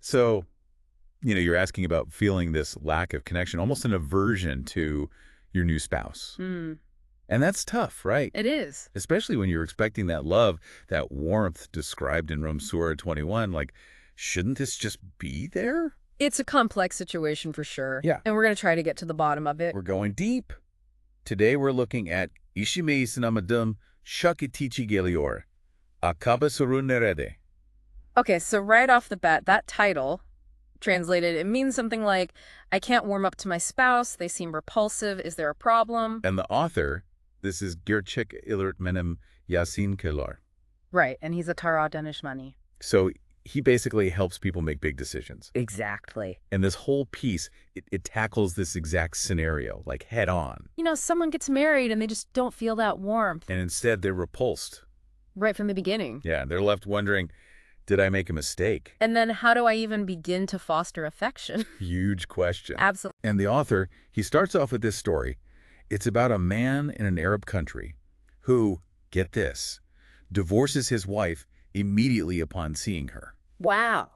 So, you're asking about feeling this lack of connection, almost an aversion to your new spouse. Hmm. And that's tough, right? It is. Especially when you're expecting that love, that warmth described in Surah 21. Like, shouldn't this just be there? It's a complex situation for sure. Yeah. And we're going to try to get to the bottom of it. We're going deep. Today we're looking at Ishime Isinamadum Shakitichi Gelior, Akaba Surun Nerede. Okay, so right off the bat, that title, translated, it means something like, I can't warm up to my spouse, they seem repulsive, is there a problem? And the author, this is Gerçek İlletmenim Yasin Kelar. Right, and he's a Tara Danishmani. So he basically helps people make big decisions. Exactly. And this whole piece, it tackles this exact scenario, like head on. Someone gets married and they just don't feel that warmth. And instead, they're repulsed. Right from the beginning. Yeah, they're left wondering, did I make a mistake? And then how do I even begin to foster affection? Huge question. Absolutely. And the author, he starts off with this story. It's about a man in an Arab country who, get this, divorces his wife immediately upon seeing her. Wow.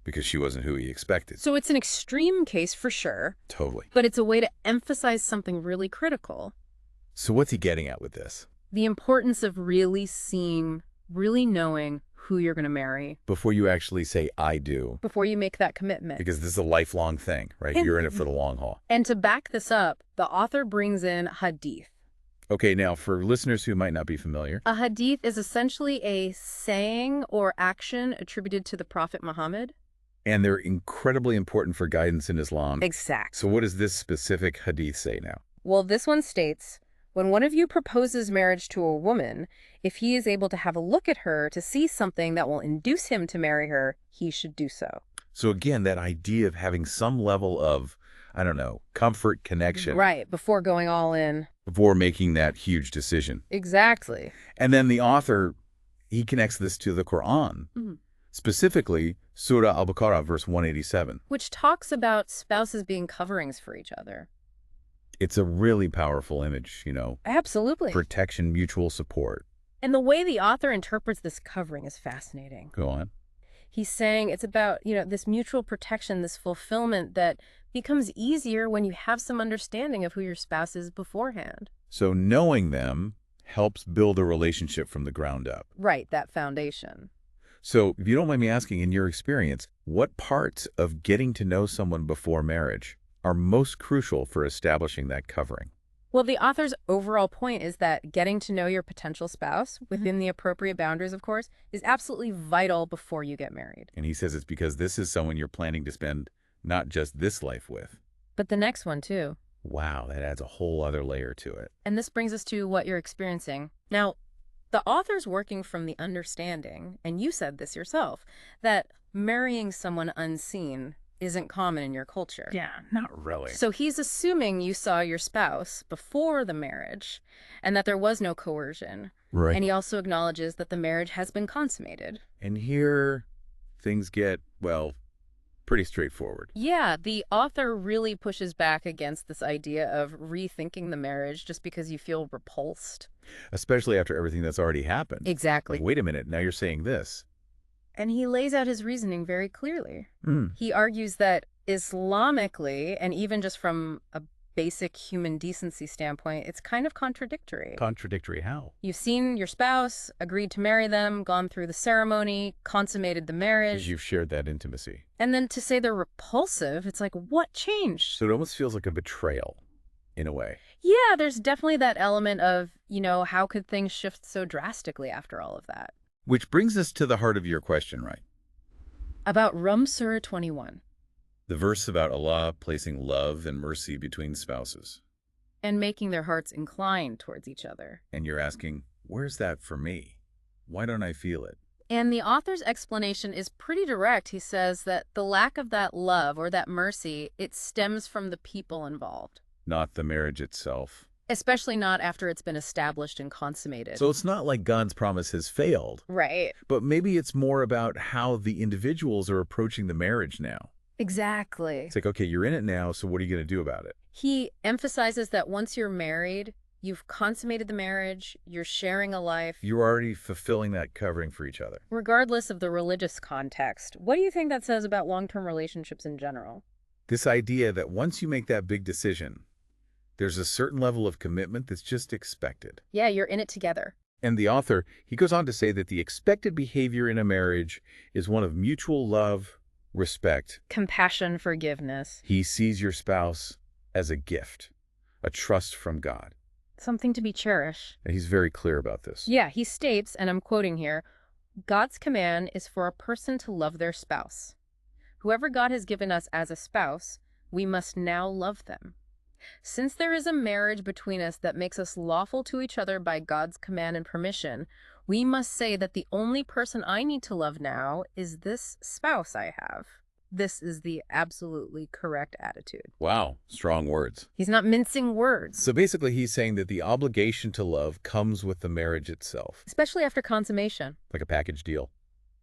Because she wasn't who he expected. So it's an extreme case for sure. Totally. But it's a way to emphasize something really critical. So what's he getting at with this? The importance of really seeing, really knowing who you're going to marry. Before you actually say, I do. Before you make that commitment. Because this is a lifelong thing, right? You're in it for the long haul. And to back this up, the author brings in hadith. Okay, now for listeners who might not be familiar. A hadith is essentially a saying or action attributed to the Prophet Muhammad. And they're incredibly important for guidance in Islam. Exactly. So what does this specific hadith say now? Well, this one states, when one of you proposes marriage to a woman, if he is able to have a look at her to see something that will induce him to marry her, he should do so. So again, that idea of having some level of, I don't know, comfort, connection. Right, before going all in. Before making that huge decision. Exactly. And then the author, he connects this to the Quran. Mm-hmm. Specifically, Surah Al-Baqarah, verse 187. Which talks about spouses being coverings for each other. It's a really powerful image, Absolutely. Protection, mutual support. And the way the author interprets this covering is fascinating. Go on. He's saying it's about, this mutual protection, this fulfillment that becomes easier when you have some understanding of who your spouse is beforehand. So knowing them helps build a relationship from the ground up. Right, that foundation. So if you don't mind me asking, in your experience, what parts of getting to know someone before marriage are most crucial for establishing that covering? Well, the author's overall point is that getting to know your potential spouse, within the appropriate boundaries, of course, is absolutely vital before you get married. And he says it's because this is someone you're planning to spend not just this life with. But the next one, too. Wow, that adds a whole other layer to it. And this brings us to what you're experiencing. Now, the author's working from the understanding, and you said this yourself, that marrying someone unseen isn't common in your culture. Yeah, not really. So he's assuming you saw your spouse before the marriage and that there was no coercion. Right. And he also acknowledges that the marriage has been consummated. And here things get, pretty straightforward. Yeah, the author really pushes back against this idea of rethinking the marriage just because you feel repulsed. Especially after everything that's already happened. Exactly. Like, wait a minute, now you're saying this. And he lays out his reasoning very clearly. Mm. He argues that Islamically, and even just from a basic human decency standpoint, it's kind of contradictory. Contradictory how? You've seen your spouse, agreed to marry them, gone through the ceremony, consummated the marriage. Because you've shared that intimacy. And then to say they're repulsive, it's like, what changed? So it almost feels like a betrayal, in a way. Yeah, there's definitely that element of, how could things shift so drastically after all of that? Which brings us to the heart of your question, right? About Surah 21. The verse about Allah placing love and mercy between spouses. And making their hearts inclined towards each other. And you're asking, where's that for me? Why don't I feel it? And the author's explanation is pretty direct. He says that the lack of that love or that mercy, it stems from the people involved. Not the marriage itself. Especially not after it's been established and consummated. So it's not like God's promise has failed. Right. But maybe it's more about how the individuals are approaching the marriage now. Exactly. It's like, okay, you're in it now, so what are you going to do about it? He emphasizes that once you're married, You've consummated the marriage, you're sharing a life. You're already fulfilling that covering for each other. Regardless of the religious context, what do you think that says about long-term relationships in general? This idea that once you make that big decision, there's a certain level of commitment that's just expected. Yeah, you're in it together. And the author, he goes on to say that the expected behavior in a marriage is one of mutual love, respect. Compassion, forgiveness. He sees your spouse as a gift, a trust from God. Something to be cherished. And he's very clear about this. Yeah, he states, and I'm quoting here, God's command is for a person to love their spouse. Whoever God has given us as a spouse, we must now love them. Since there is a marriage between us that makes us lawful to each other by God's command and permission, we must say that the only person I need to love now is this spouse I have. This is the absolutely correct attitude. Wow, strong words. He's not mincing words. So basically he's saying that the obligation to love comes with the marriage itself. Especially after consummation. Like a package deal.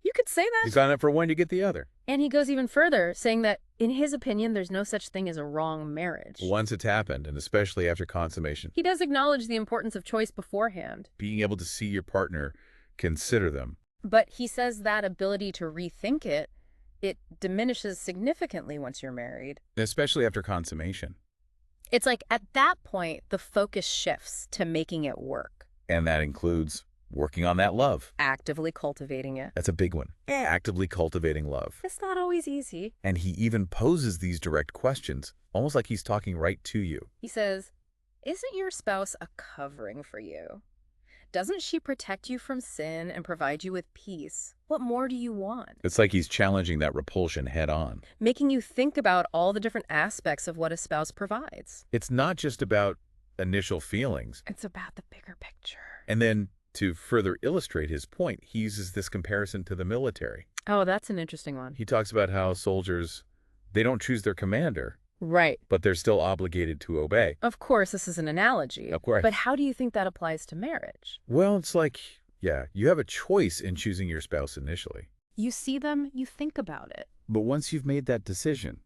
You could say that. You sign up for one, you get the other. And he goes even further, saying that, in his opinion, there's no such thing as a wrong marriage. Once it's happened, and especially after consummation. He does acknowledge the importance of choice beforehand. Being able to see your partner, consider them. But he says that ability to rethink it diminishes significantly once you're married. Especially after consummation. It's like at that point, the focus shifts to making it work. And that includes working on that love. Actively cultivating it. That's a big one. Actively cultivating love. It's not always easy. And he even poses these direct questions, almost like he's talking right to you. He says, isn't your spouse a covering for you? Doesn't she protect you from sin and provide you with peace? What more do you want? It's like he's challenging that repulsion head on. Making you think about all the different aspects of what a spouse provides. It's not just about initial feelings. It's about the bigger picture. And then, to further illustrate his point, he uses this comparison to the military. Oh, that's an interesting one. He talks about how soldiers, they don't choose their commander. Right. But they're still obligated to obey. Of course, this is an analogy. Of course. But how do you think that applies to marriage? Well, it's like, yeah, you have a choice in choosing your spouse initially. You see them, you think about it. But once you've made that decision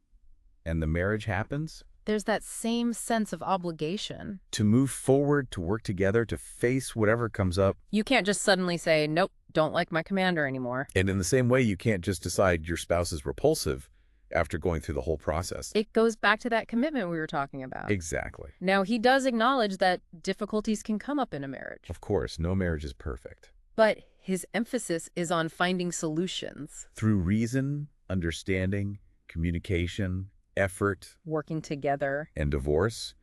and the marriage happens, there's that same sense of obligation. To move forward, to work together, to face whatever comes up. You can't just suddenly say, nope, don't like my commander anymore. And in the same way, you can't just decide your spouse is repulsive after going through the whole process. It goes back to that commitment we were talking about. Exactly. Now, he does acknowledge that difficulties can come up in a marriage. Of course, no marriage is perfect. But his emphasis is on finding solutions. Through reason, understanding, communication, effort, working together, and divorce,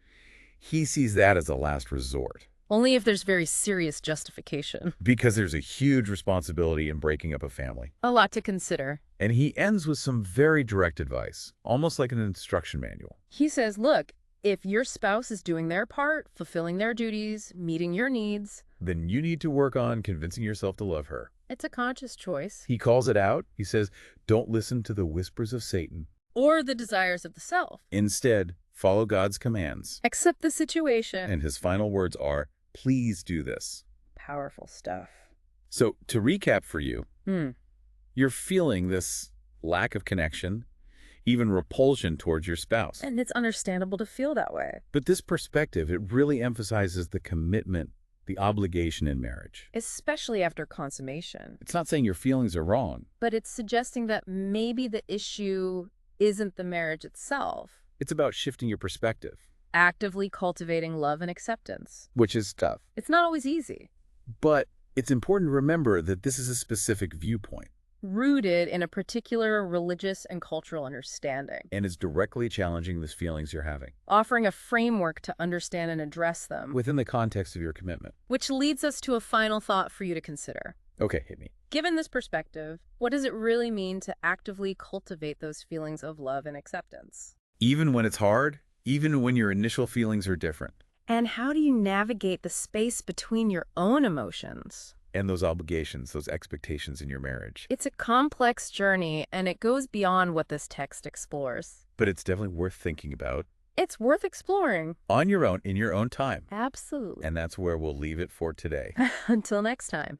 he sees that as a last resort. Only if there's very serious justification. Because there's a huge responsibility in breaking up a family. A lot to consider. And he ends with some very direct advice, almost like an instruction manual. He says, look, if your spouse is doing their part, fulfilling their duties, meeting your needs, then you need to work on convincing yourself to love her. It's a conscious choice. He calls it out. He says, don't listen to the whispers of Satan. Or the desires of the self. Instead, follow God's commands. Accept the situation. And his final words are, please do this. Powerful stuff. So, to recap for you, you're feeling this lack of connection, even repulsion towards your spouse. And it's understandable to feel that way. But this perspective, it really emphasizes the commitment, the obligation in marriage. Especially after consummation. It's not saying your feelings are wrong. But it's suggesting that maybe the issue isn't the marriage itself. It's about shifting your perspective. Actively cultivating love and acceptance. Which is tough. It's not always easy. But it's important to remember that this is a specific viewpoint. Rooted in a particular religious and cultural understanding. And it's directly challenging the feelings you're having. Offering a framework to understand and address them. Within the context of your commitment. Which leads us to a final thought for you to consider. Okay, hit me. Given this perspective, what does it really mean to actively cultivate those feelings of love and acceptance? Even when it's hard, even when your initial feelings are different. And how do you navigate the space between your own emotions? And those obligations, those expectations in your marriage. It's a complex journey, and it goes beyond what this text explores. But it's definitely worth thinking about. It's worth exploring. On your own, in your own time. Absolutely. And that's where we'll leave it for today. Until next time.